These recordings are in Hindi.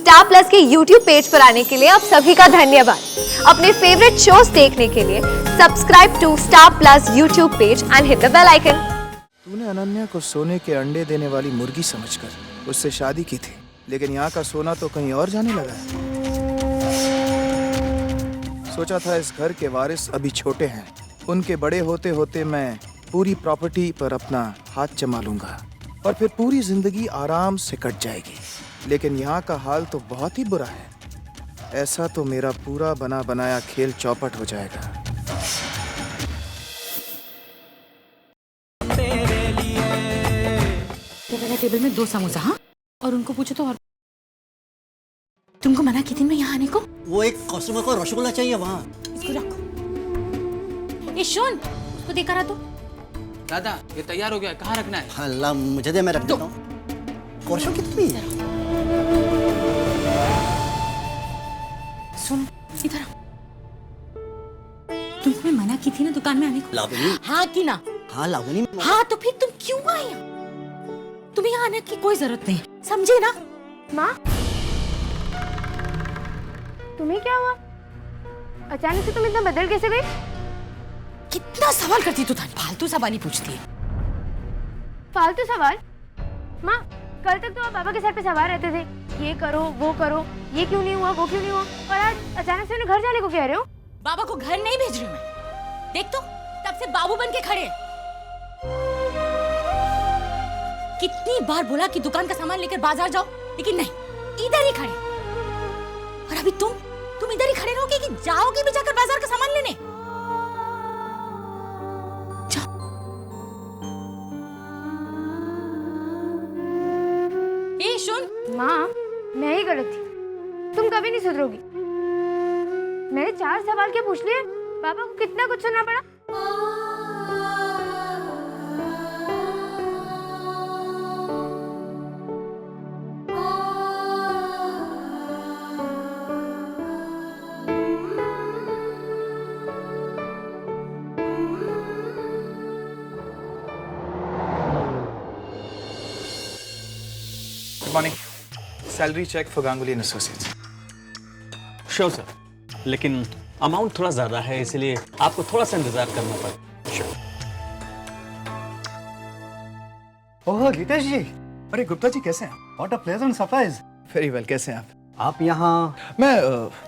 स्टार प्लस के YouTube पेज पर आने के लिए आप सभी का धन्यवाद। अपने फेवरेट शोज देखने के लिए subscribe to Star Plus YouTube page and hit the bell icon. तूने अनन्या को सोने के अंडे देने वाली मुर्गी समझकर उससे शादी की थी, लेकिन यहाँ का सोना तो कहीं और जाने लगा है। सोचा था इस घर के वारिस अभी छोटे हैं, उनके बड़े होते होते मैं पूरी प्रॉपर्टी पर अपना हाथ जमा लूंगा और फिर पूरी जिंदगी आराम से कट जाएगी। लेकिन यहाँ का हाल तो बहुत ही बुरा है। ऐसा तो मेरा पूरा बना बनाया खेल चौपट हो जाएगा। टेबल में 2 समोसा, हाँ? और उनको पूछो तो और तुमको मना की थी मैं यहाँ आने को? वो एक कस्टमर को रसगुल्ला चाहिए वहाँ। इसको रखो। ए शोन, उसको देखा रहा तो। दादा ये तैयार हो गया, कहाँ रखना है? अल्लाह मुझे दे, मैं रख देता हूँ। कौशल कितनी है? सुन इधर आओ। तुमको मैं मना की थी ना दुकान में आने को? लावनी। हाँ की ना? हाँ लावनी। हाँ तो फिर तुम क्यों आए? तुम्हें यहाँ आने की कोई जरूरत नहीं, समझे ना? माँ, तुम्हें क्या हुआ? अचानक से तुम इतना बदल कैसे गई? कितना सवाल करती तू, फालतू सवाल ही पूछती है। फालतू सवाल? माँ, कल तक तो आप बाबा के सर पे सवार रहते थे, ये करो वो करो, ये क्यों नहीं हुआ वो क्यों नहीं हुआ, और आज अचानक से उन्हें घर जाने को कह रहे हो? बाबा को घर नहीं भेज रही हूँ मैं। देख तो तब से बाबू बन के खड़े। कितनी बार बोला कि दुकान का सामान लेकर बाजार जाओ, लेकिन नहीं, इधर ही खड़े। और अभी तुम इधर ही खड़े रहोगे कि जाओगे भी जाकर बाजार का सामान लेने? जाओ। ए सुन। माँ, मैं ही गलत थी, तुम कभी नहीं सुधरोगी। मैंने 4 सवाल क्या पूछ लिए, पापा को कितना कुछ सुनना पड़ा। Morning, salary check for Ganguly and associates. Sure sir, लेकिन अमाउंट थोड़ा ज्यादा है, इसलिए आपको थोड़ा सा इंतजार करना पड़ेगा। श्योर। ओह गीतेश जी, अरे गुप्ता जी कैसे हैं? What a pleasant surprise. Very well, कैसे हैं आप यहाँ? मैं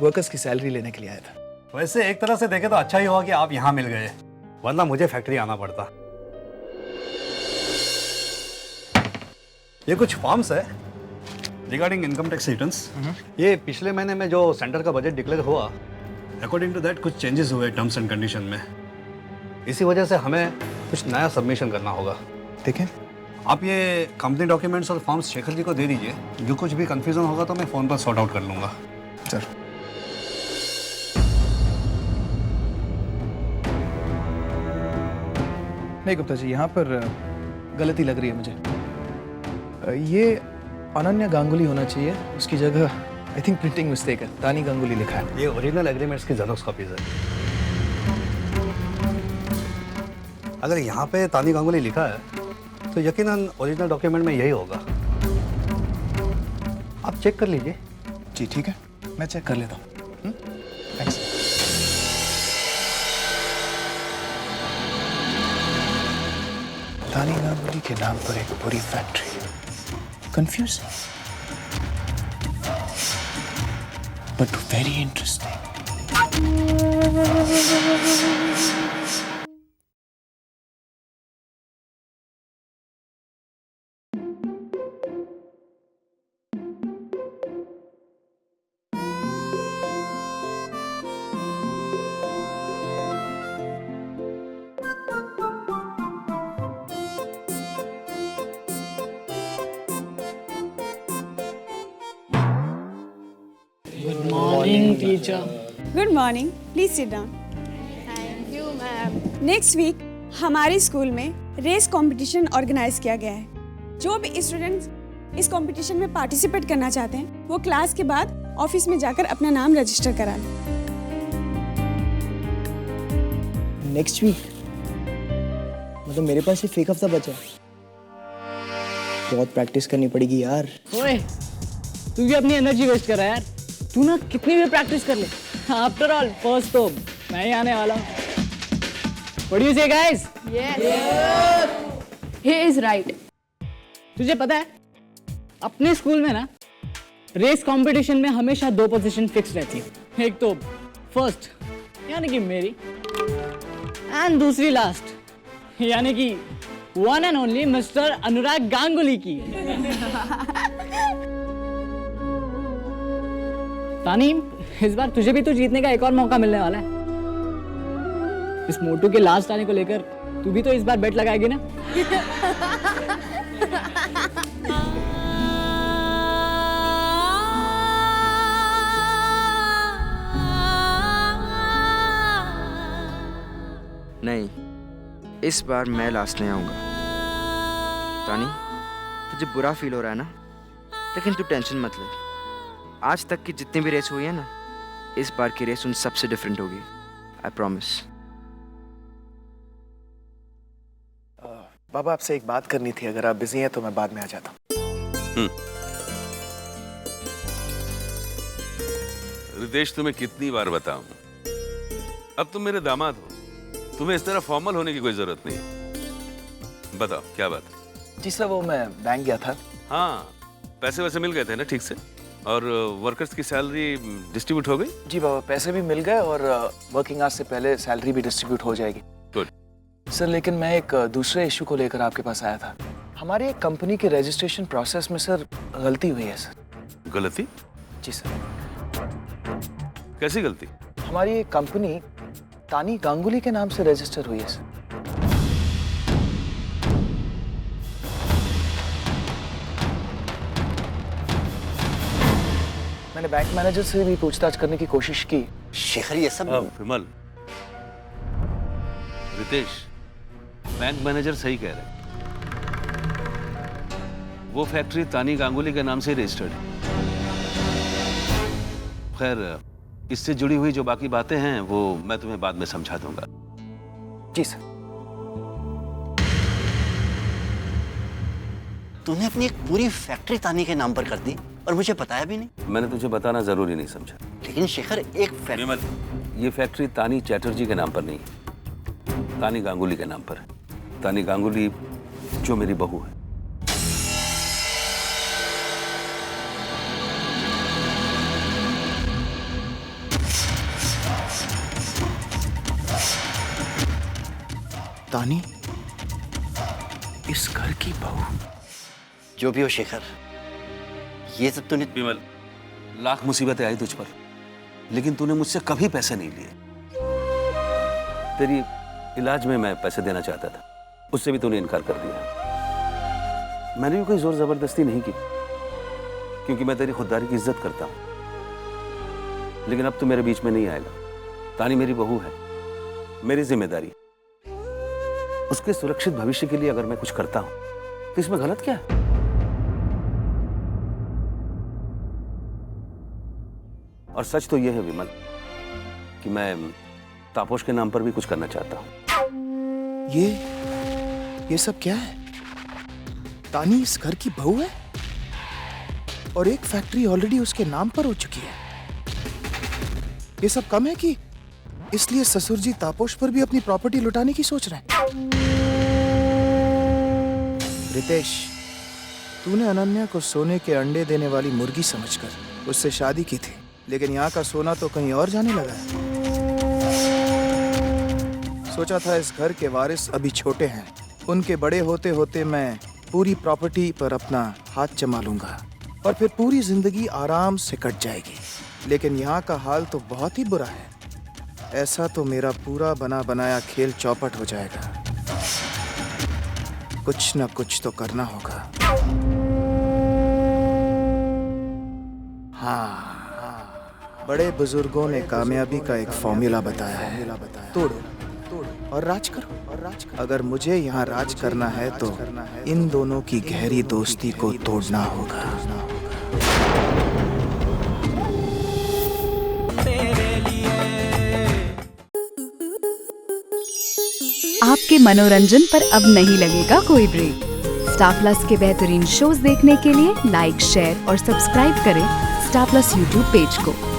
वर्कर्स की सैलरी लेने के लिए आया था। वैसे एक तरह से देखे तो अच्छा ही हुआ कि आप यहाँ मिल गए, वरना मुझे फैक्ट्री आना पड़ता। ये कुछ फॉर्म्स है रिगार्डिंग इनकम टैक्स रिटर्न्स। ये पिछले महीने में जो सेंटर का बजट डिक्लेयर हुआ, अकॉर्डिंग टू दैट कुछ चेंजेस हुए टर्म्स एंड कंडीशन में। इसी वजह से हमें कुछ नया सबमिशन करना होगा। ठीक है, आप ये कंपनी डॉक्यूमेंट्स और फॉर्म्स शेखर जी को दे दीजिए। जो कुछ भी कंफ्यूजन होगा तो मैं फ़ोन पर सॉर्ट आउट कर लूँगा। सर। नहीं गुप्ता जी, यहाँ पर गलती लग रही है मुझे। ये अनन्या गांगुली होना चाहिए, उसकी जगह आई थिंक प्रिंटिंग मिस्टेक है, तानी गांगुली लिखा है। ये ओरिजिनल एग्रीमेंट्स की जेरॉक्स कॉपीज है। अगर यहाँ पे तानी गांगुली लिखा है तो यकीनन ओरिजिनल डॉक्यूमेंट में यही होगा। आप चेक कर लीजिए। जी ठीक है, मैं चेक कर लेता हूँ। थैंक्स। तानी गांगुली के नाम पर एक पूरी factory, confusing but very interesting. Good morning, teacher. Good morning. Please sit down. Thank you ma'am. Next week हमारे स्कूल में रेस कंपटीशन ऑर्गेनाइज किया गया है। जो भी स्टूडेंट्स इस कंपटीशन में पार्टिसिपेट करना चाहते हैं वो क्लास के बाद ऑफिस में जाकर अपना नाम रजिस्टर करा लें। नेक्स्ट वीक मतलब मेरे पास सिर्फ एक हफ्ता बचा है। बहुत प्रैक्टिस करनी पड़ेगी यार। ओए, तू भी अपनी एनर्जी वेस्ट कर रहा है यार। तू ना कितनी भी प्रैक्टिस कर ले, आफ्टर ऑल फर्स्ट तो मैं ही आने वाला हूँ। What do you say, guys? Yes. He is right. तुझे पता है अपने स्कूल में ना रेस कंपटीशन में हमेशा 2 पोजीशन फिक्स रहती है। एक तो फर्स्ट यानी कि मेरी, एंड दूसरी लास्ट यानी कि वन एंड ओनली मिस्टर अनुराग गांगुली की। तानीम, इस बार तुझे भी तो जीतने का एक और मौका मिलने वाला है। इस मोटू के लास्ट आने को लेकर तू भी तो इस बार बेट लगाएगी ना? नहीं, इस बार मैं लास्ट नहीं आऊंगा। तानी, तुझे बुरा फील हो रहा है ना, लेकिन तू टेंशन मत ले। आज तक की जितनी भी रेस हुई है ना, इस बार की रेस उन सबसे डिफरेंट होगी, आई प्रॉमिस। बाबा, आपसे एक बात करनी थी। अगर आप बिजी हैं तो मैं बाद में आ जाता हूँ। रितेश, तुम्हें कितनी बार बताऊं, अब तुम मेरे दामाद हो, तुम्हें इस तरह फॉर्मल होने की कोई जरूरत नहीं। बताओ क्या बात है? जी सर, वो मैं बैंक गया था। हाँ, पैसे वैसे मिल गए थे ना ठीक से? और वर्कर्स की सैलरी डिस्ट्रीब्यूट हो गई? जी बाबा, पैसे भी मिल गए और वर्किंग आवर्स से पहले सैलरी भी डिस्ट्रीब्यूट हो जाएगी। गुड सर, लेकिन मैं एक दूसरे इशू को लेकर आपके पास आया था। हमारी एक कंपनी के रजिस्ट्रेशन प्रोसेस में सर गलती हुई है सर। गलती? जी सर। कैसी गलती? हमारी एक कंपनी तानी गांगुली के नाम से रजिस्टर हुई है सर। मैंने बैंक मैनेजर से भी पूछताछ करने की कोशिश की। शेखर, ये सब विमल, रितेश, बैंक मैनेजर सही कह रहे हैं। वो फैक्ट्री तानी गांगुली के नाम से रजिस्टर्ड है। खैर, इससे जुड़ी हुई जो बाकी बातें हैं वो मैं तुम्हें बाद में समझा दूंगा। जी सर। तूने अपनी एक पूरी फैक्ट्री तानी के नाम पर कर दी और मुझे बताया भी नहीं। मैंने तुझे बताना जरूरी नहीं समझा। लेकिन शेखर, एक विमल, ये फैक्ट्री तानी चैटर्जी के नाम पर नहीं है, तानी गांगुली के नाम पर है। तानी गांगुली जो मेरी बहू है। तानी इस घर की बहू? जो भी हो शेखर, ये सब तूने। विमल, लाख मुसीबतें आई तुझ पर, लेकिन तूने मुझसे कभी पैसे नहीं लिए। तेरी इलाज में मैं पैसे देना चाहता था, उससे भी तूने इनकार कर दिया। मैंने भी कोई जोर जबरदस्ती नहीं की, क्योंकि मैं तेरी खुददारी की इज्जत करता हूं। लेकिन अब तू मेरे बीच में नहीं आएगा। तानी मेरी बहू है, मेरी जिम्मेदारी। उसके सुरक्षित भविष्य के लिए अगर मैं कुछ करता हूं तो इसमें गलत क्या है? और सच तो यह है विमल कि मैं तापोश के नाम पर भी कुछ करना चाहता हूं। ये सब क्या है? तानी इस घर की बहू है और एक फैक्ट्री ऑलरेडी उसके नाम पर हो चुकी है। ये सब कम है कि इसलिए ससुर जी तापोश पर भी अपनी प्रॉपर्टी लुटाने की सोच रहे हैं। रितेश, तूने अनन्या को सोने के अंडे देने वाली मुर्गी समझकर उससे शादी की थी, लेकिन यहाँ का सोना तो कहीं और जाने लगा है। सोचा था इस घर के वारिस अभी छोटे हैं, उनके बड़े होते होते मैं पूरी प्रॉपर्टी पर अपना हाथ जमा लूंगा और फिर पूरी जिंदगी आराम से कट जाएगी। लेकिन यहाँ का हाल तो बहुत ही बुरा है। ऐसा तो मेरा पूरा बना बनाया खेल चौपट हो जाएगा। कुछ न कुछ तो करना होगा। हाँ, बड़े बुजुर्गों ने कामयाबी का एक फॉर्मूला बताया है, तोड़ो और राज करो। अगर मुझे यहाँ राज करना है तो इन दोनों की गहरी दोस्ती को तोड़ना होगा। आपके मनोरंजन पर अब नहीं लगेगा कोई ब्रेक। स्टार प्लस के बेहतरीन शोज देखने के लिए लाइक, शेयर और सब्सक्राइब करें स्टार प्लस यूट्यूब पेज को।